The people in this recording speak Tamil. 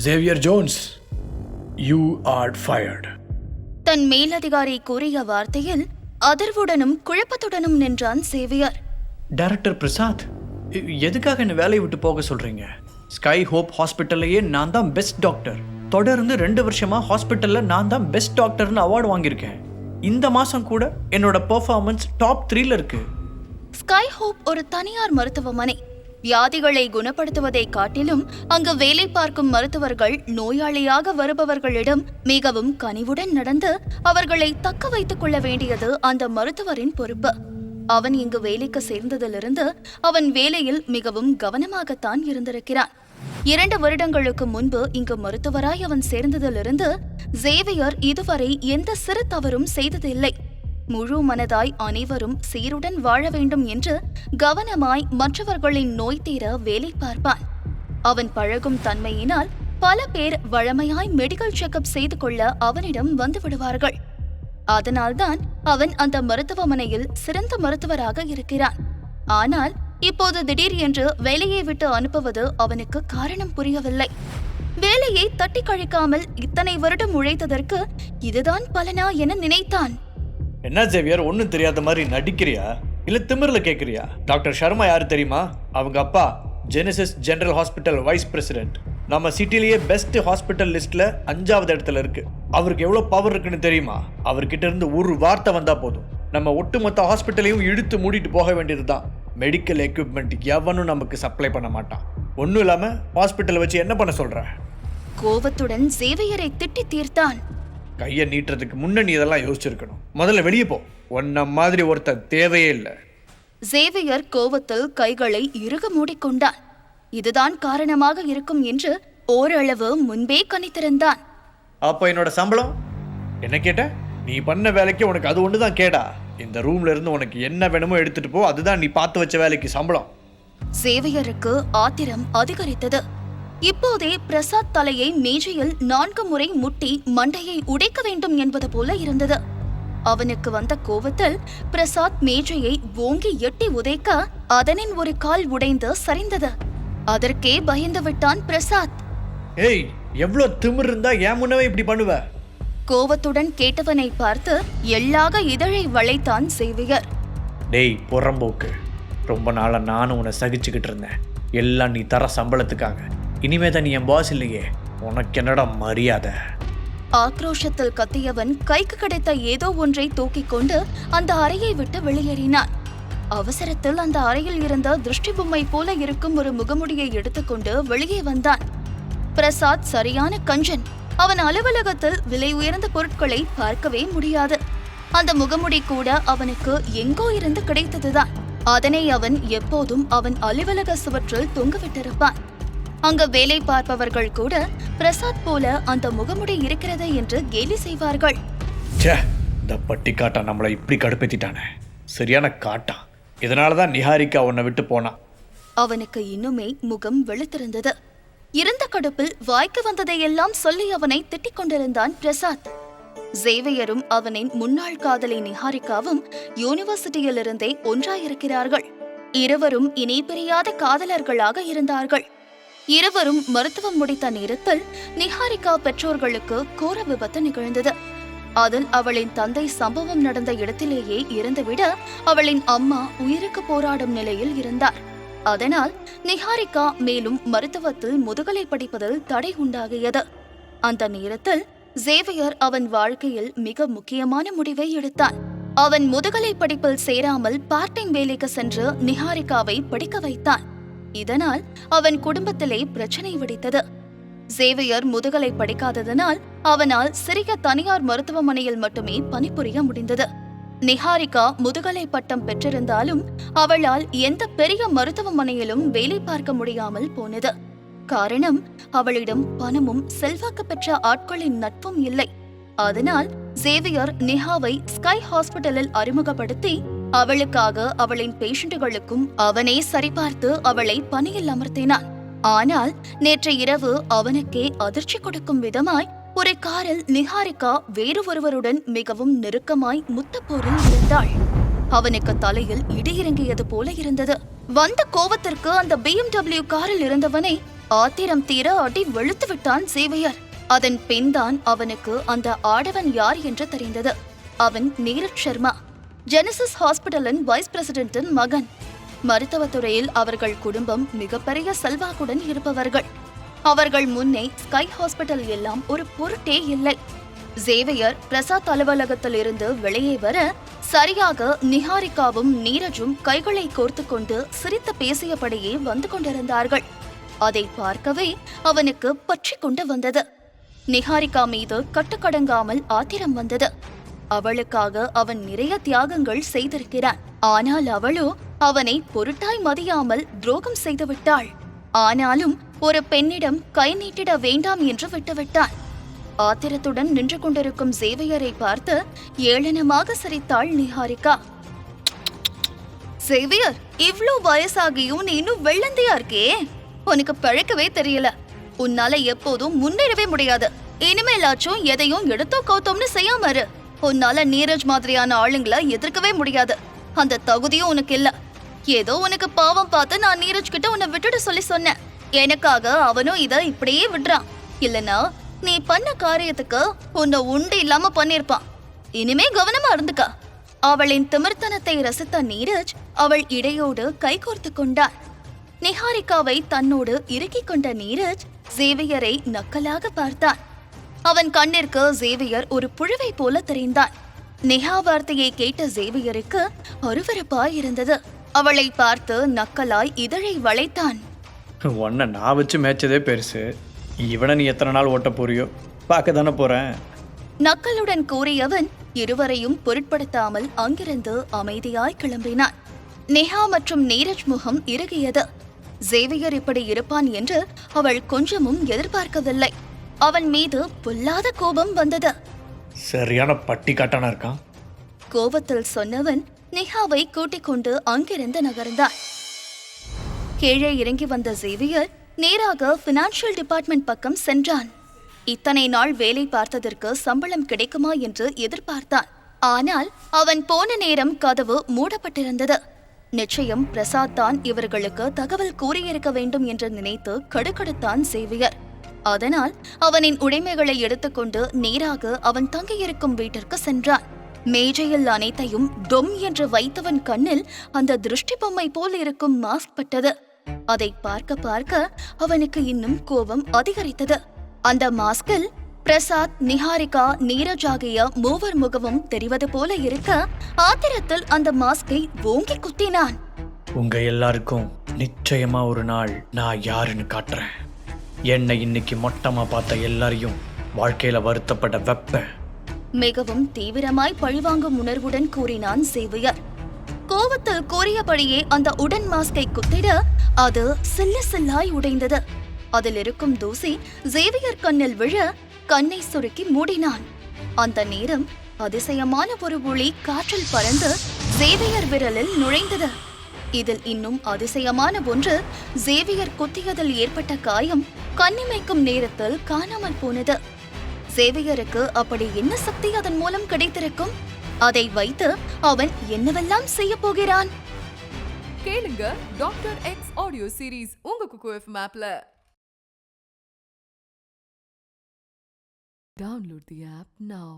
Xavier Jones, you are fired. தன் மேலதிகாரி கூறிய வார்த்தையில் அதிர்வுடனும் குழப்பத்துடனும் நின்றான் சேவியர். டைரக்டர் பிரசாத், எதுக்காக என்ன வேலையை விட்டு போக சொல்றீங்க? ஸ்கை ஹோப் ஹாஸ்பிட்டல்லையே நான் தான் பெஸ்ட் டாக்டர். தொடர்ந்து 2 வருஷமா ஹாஸ்பிட்டல்ல நான் தான் பெஸ்ட் டாக்டர்னு அவார்டு வாங்கியிருக்கேன். இந்த மாசம் கூட என்னோட பெர்ஃபார்மன்ஸ் டாப் 3ல இருக்கு. ஸ்கை ஹோப் ஒரு தனியார் மருத்துவமனை. வியாதிகளை குணப்படுத்துவதை காட்டிலும் அங்கு வேலை பார்க்கும் மருத்துவர்கள் நோயாளியாக வருபவர்களிடம் மிகவும் கனிவுடன் நடந்து அவர்களை தக்க வைத்துக் கொள்ள வேண்டியது அந்த மருத்துவரின் பொறுப்பு. அவன் இங்கு வேலைக்கு சேர்ந்ததிலிருந்து அவன் வேலையில் மிகவும் கவனமாகத்தான் இருந்திருக்கிறான். 2 வருடங்களுக்கு முன்பு இங்கு மருத்துவராய் அவன் சேர்ந்ததிலிருந்து சேவியர் இதுவரை எந்த சிறு தவறும் செய்ததில்லை. முழு மனதாய் அனைவரும் சீருடன் வாழ வேண்டும் என்று கவனமாய் மற்றவர்களின் நோய் தீர வேலை பார்ப்பான். அவன் பழகும் தன்மையினால் பல பேர் வழமையாய் மெடிக்கல் செக்அப் செய்து கொள்ள அவனிடம் வந்து விடுவார்கள். அதனால்தான் அவன் அந்த மருத்துவமனையில் சிறந்த மருத்துவராக இருக்கிறான். ஆனால் இப்போது திடீர் என்று வேலையை விட்டு அனுப்புவது அவனுக்கு காரணம் புரியவில்லை. வேலையை தட்டி கழிக்காமல் இத்தனை வருடம் உழைத்ததற்கு இதுதான் பலனா என நினைத்தான். என்ன ஜேவியர், ஒன்றும் தெரியாத மாதிரி நடிக்கிறியா இல்ல திமிர்ல கேட்குறியா? டாக்டர் சர்மா யாரு தெரியுமா? அவங்க அப்பா Genesis general hospital vice president. நம்ம சிட்டிலேயே பெஸ்ட் ஹாஸ்பிட்டல் லிஸ்ட்ல 5வது இடத்துல இருக்கு. அவருக்கு எவ்வளவு பவர் இருக்குன்னு தெரியுமா? அவர்கிட்ட இருந்து ஒரு வார்த்தை வந்தா போதும், நம்ம ஒட்டுமொத்த ஹாஸ்பிட்டலையும் இழுத்து மூடிட்டு போக வேண்டியதுதான். மெடிக்கல் எக்யூப்மெண்ட் எவனும் நமக்கு சப்ளை பண்ண மாட்டான். ஒன்றும் இல்லாம ஹாஸ்பிட்டல் வச்சு என்ன பண்ண சொல்ற? கோபத்துடன் சேவியரை திட்டி தீர்த்தான். கையை நீட்டுறதுக்கு முன்ன நீ இதெல்லாம் யோசிச்சிருக்கணும். முதல்ல வெளியே போ. உன்ன மாதிரி ஒருத்தன் தேவையே இல்லை. சேவியர் கோபத்தில் கைகளை இறுக மூடிக்கொண்டான். இதுதான் காரணமாக இருக்கும் என்று ஓரளவு முன்பே கணித்திருந்தான். அப்போ என்னோட சம்பளம் என்ன கேட்ட? நீ பண்ண வேலைக்கு உனக்கு அது ஒண்ணுதான் கேடா? இந்த ரூம்ல இருந்து உனக்கு என்ன வேணுமோ எடுத்துட்டு போ. அதுதான் நீ பார்த்து வச்ச வேலைக்கு சம்பளம். சேவியருக்கு ஆத்திரம் அதிகரித்தது. இப்போதே பிரசாத் தலையை மேஜையில் 4 முறை முட்டி மண்டையை உடைக்க வேண்டும் என்பது போல இருந்தது. அவனுக்கு வந்த கோபத்தில் பிரசாத் மேஜையை ஓங்கி எட்டி உதைக்க அதனின் ஒரு கால் உடைந்து சரிந்தது. அதற்கே பயந்து விட்டான் பிரசாத். ஏய், எவ்வளவு திமிர் இருந்தா ஏன் முன்னவே இப்படி பண்ணுவ? கோபத்துடன் கேட்டவனை பார்த்து எள்ளாக இதழை வளைத்தான் சேவியர். டேய் புறம்போக்கு, ரொம்ப நாளா நானும் உன்னை சகிச்சுக்கிட்டு இருந்தேன். எல்லாம் நீ தர சம்பளத்துக்காக. இனிமேதான் நீ என் பாஸ் இல்லையே, உனக்கு என்னடா மரியாதை? ஆக்ரோஷத்தில் கத்தியவன் கைக்கு கிடைத்த ஏதோ ஒன்றை தூக்கிக் கொண்டு அந்த அறையை விட்டு வெளியேறினான். அவசரத்தில் அந்த அறையில் இருந்த திருஷ்டி பொம்மை போல இருக்கும் ஒரு முகமுடியை எடுத்துக்கொண்டு வெளியே வந்தான். பிரசாத் சரியான கஞ்சன். அவன் அலுவலகத்தில் விலை உயர்ந்த பொருட்களை பார்க்கவே முடியாது. அந்த முகமுடி கூட அவனுக்கு எங்கோ இருந்து கிடைத்ததுதான். அதனை அவன் எப்போதும் அவன் அலுவலக சுவற்றில் தொங்கவிட்டிருப்பான். அங்க வேலை பார்ப்பவர்கள் கூட பிரசாத் போல அந்த முகமுடி இருக்கிறது என்று கேலி செய்வார்கள். இந்த பட்டி காட்டா நம்மளை இப்படி கடுப்பேத்திட்டானே, சரியான காட்டா. இதனாலதான் நிஹாரிகா உன்னை விட்டு போனா. அவனுக்கு இன்னுமே முகம் வெளுத்திருந்தது. இருந்த கடுப்பில் வாய்க்கு வந்ததையெல்லாம் சொல்லி அவனை திட்டிக் கொண்டிருந்தான் பிரசாத். சேவியரும் அவனின் முன்னாள் காதலி நிஹாரிகாவும் யூனிவர்சிட்டியிலிருந்தே ஒன்றாயிருக்கிறார்கள். இருவரும் இணை பிரியாத காதலர்களாக இருந்தார்கள். இருவரும் மருத்துவம் முடித்த நேரத்தில் நிஹாரிகா பெற்றோர்களுக்கு கோர விபத்து நிகழ்ந்தது. அதில் அவளின் தந்தை சம்பவம் நடந்த இடத்திலேயே இறந்துவிட அவளின் அம்மா உயிருக்கு போராடும் நிலையில் இருந்தார். அதனால் நிஹாரிகா மேலும் மருத்துவத்தில் முதுகலை படிப்பதில் தடை உண்டாகியது. அந்த நேரத்தில் சேவியர் அவன் வாழ்க்கையில் மிக முக்கியமான முடிவை எடுத்தான். அவன் முதுகலை படிப்பில் சேராமல் பார்ட் டைம் வேலைக்கு சென்று நிஹாரிகாவை படிக்க வைத்தான். இதனால் அவன் குடும்பத்திலே பிரச்சனை வெடித்தது. சேவியர் முதுகலை படிக்காததனால் அவனால் சிறிய தனியார் மருத்துவமனையில் மட்டுமே பணிபுரிய முடிந்தது. நிஹாரிகா முதுகலை பட்டம் பெற்றிருந்தாலும் அவளால் எந்த பெரிய மருத்துவமனையிலும் வேலை பார்க்க முடியாமல் போனது. காரணம், அவளிடம் பணமும் செல்வாக்கு பெற்ற ஆட்களின் நட்பும் இல்லை. அதனால் சேவியர் நிஹாவை ஸ்கை ஹாஸ்பிட்டலில் அறிமுகப்படுத்தி அவளுக்காக அவளின் பேஷண்ட்டுகளுக்கும் அவனே சரிபார்த்து அவளை பணியில் அமர்த்தினான். ஆனால் நேற்று இரவு அவனுக்கே அதிர்ச்சி கொடுக்கும் விதமாய் ஒரு காரில் நிஹாரிகா வேறு ஒருவருடன் மிகவும் நெருக்கமாய் முத்தப்போரில் இருந்தாள். அவனுக்கு தலையில் இடி இறங்கியது போல இருந்தது. வந்த கோபத்திற்கு அந்த BMW காரில் இருந்தவனை ஆத்திரம் தீர அடி வெளுத்து விட்டான் சேவையர். அதன் பின்தான் அவனுக்கு அந்த ஆடவன் யார் என்று தெரிந்தது. அவன் நீரஜ் சர்மா, ஜெனசிஸ் ஹாஸ்பிட்டலின் வைஸ் பிரசிடென்டின் மகன். மருத்துவத்துறையில் அவர்கள் குடும்பம் மிகப்பெரிய செல்வாக்குடன் இருப்பவர்கள். அவர்கள் முன்னே ஸ்கை ஹாஸ்பிட்டல் எல்லாம் ஒரு பொருட்டே இல்லை. சேவையர் பிரசாத் அலுவலகத்தில் இருந்து வெளியே வர சரியாக நிஹாரிகாவும் நீரஜும் கைகளை கோர்த்து கொண்டு சிரித்து பேசியபடியே வந்து கொண்டிருந்தார்கள். அதை பார்க்கவே அவனுக்கு பற்றி கொண்டு வந்தது. நிஹாரிகா மீது கட்டுக்கடங்காமல் ஆத்திரம் வந்தது. அவளுக்காக அவன் நிறைய தியாகங்கள் செய்திருக்கிறான். ஆனால் அவளோ அவனை பொருட்டாய் மதியாமல் துரோகம் செய்துவிட்டாள். ஆனாலும் ஒரு பெண்ணிடம் கை நீட்டிட வேண்டாம் என்று விட்டுவிட்டான். ஆத்திரத்துடன் நின்று கொண்டிருக்கும் சேவையரை பார்த்து ஏளனமாக சிரித்தாள் நிஹாரிகா. சேவையர், இவ்ளோ வயசாகியும் நீ இன்னும் வெள்ளந்தியா இருக்கே, உனக்கு பழக்கவே தெரியல. உன்னால எப்போதும் முன்னேறவே முடியாது. இனிமேலாச்சும் எதையும் எடுத்தோ கௌத்தோம்னு செய்யாம இரு. உன்னால நீரஜ் மாதிரியான ஆளுங்களை எதிர்க்கவே முடியாது. அந்த தகுதியும் உனக்கு இல்ல. ஏதோ உனக்கு பாவம் பார்த்து நான் நீரஜ் கிட்ட உன்னை விட்டுட சொல்லி சொன்னேன். எனக்காக அவனும் இத இப்படியே விடுறான். இல்லனா நீ பண்ண காரியத்துக்கு உன்னை உண்டு இல்லாம பண்ணிருப்பான். இனிமே கவனமா இருந்துக்க. அவளின் திமிர்த்தனத்தை ரசித்த நீரஜ் அவள் இடையோடு கைகோர்த்து கொண்டான். நிஹாரிகாவை தன்னோடு இறுக்கிக் கொண்ட நீரஜ் சேவையரை நக்கலாக பார்த்தான். அவன் கண்ணிற்கு சேவையர் ஒரு புழுவை போல தெரிந்தான். நிஹா வார்த்தையை கேட்ட சேவையருக்கு அருவருப்பாய் இருந்தது. அவளை பார்த்து நக்கலாய் இதழை வளைத்தான். உன்னை நான் வச்சு மேய்ச்சதே பெருசு. இவனை நீ எத்தனை நாள் ஓட்ட போறியோ பார்க்க தானே போறேன். நக்கலுடன் கூறியவன் இருவரையும் பொருட்படுத்தாமல் அங்கிருந்து அமைதியாய் கிளம்பினான். நிஹா மற்றும் நீரஜ் முகம் இறுகியது. சேவையர் இப்படி இருப்பான் என்று அவள் கொஞ்சமும் எதிர்பார்க்கவில்லை. அவன் மீது பொல்லாத கோபம் வந்தது. சரியான பட்டி காட்டானா இருக்கான். கோபத்தில் சொன்னவன் நிஹாவை கூட்டிக் கொண்டு அங்கிருந்து நகர்ந்தான். கீழே இறங்கி வந்த சேவையர் நேராக பினான்சியல் டிபார்ட்மெண்ட் பக்கம் சென்றான். இத்தனை நாள் வேலை பார்த்ததற்கு சம்பளம் கிடைக்குமா என்று எதிர்பார்த்தான். ஆனால் அவன் போன நேரம் கதவு மூடப்பட்டிருந்தது. நிச்சயம் பிரசாத் தான் இவர்களுக்கு தகவல் கூறியிருக்க வேண்டும் என்று நினைத்து கடுகடுத்தான் சேவையர். அதனால் அவனின் உடைமைகளை எடுத்துக்கொண்டு நேராக அவன் தங்கியிருக்கும் வீட்டிற்கு சென்றான். மேஜையில் அனைத்தையும் டொம் என்று வைத்தவன் கண்ணில் அந்த திருஷ்டி பொம்மை போல் இருக்கும் மாஸ்க் பட்டது. அதை பார்க்க பார்க்க அவனுக்கு இன்னும் கோபம் அதிகரித்தது. அந்த மாஸ்கில் பிரசாத், நிஹாரிகா, நீரஜ் ஆகிய மூவர் முகமும் தெரிவது போல இருக்க ஆத்திரத்தில் அந்த மாஸ்கை ஓங்கி குத்தினான். உங்க எல்லாருக்கும் நிச்சயமா ஒரு நாள் நான் யாருன்னு காட்டுறேன். என்னை இன்னைக்கு மொட்டமா பார்த்த எல்லாரையும் வாழ்க்கையில வருத்தப்பட வெப்ப. மிகவும் தீவிரமாய் பழிவாங்கும் உணர்வுடன் கூறினான் சேவையர். கோவத்தில் கூறியபடியே அந்த உடன் மாஸ்கை குத்திட அது சில்லு சில்லாய் உடைந்தது. அதில் இருக்கும் தூசி சேவையர் கண்ணில் விழ கண்ணை சுருக்கி மூடினான். அந்த நேரம் அதிசயமான ஒரு ஒளி காற்றில் பறந்து சேவையர் விரலில் நுழைந்தது. இதில் இன்னும் அதிசயமான ஒன்று, சேவையர் குத்தியதில் ஏற்பட்ட காயம் கண்ணிமைக்கும் நேரத்தில் காணாமல் போனது. சேவையருக்கு அப்படி என்ன சக்தி அதன் மூலம் கிடைத்திருக்கும்? அதை வைத்து அவன் என்னவெல்லாம் செய்ய போகிறான்? கேளுங்க டாக்டர் எக்ஸ் ஆடியோ சீரீஸ் உங்க குக்கு எஃப்எம் ஆப்ல. Download the app now.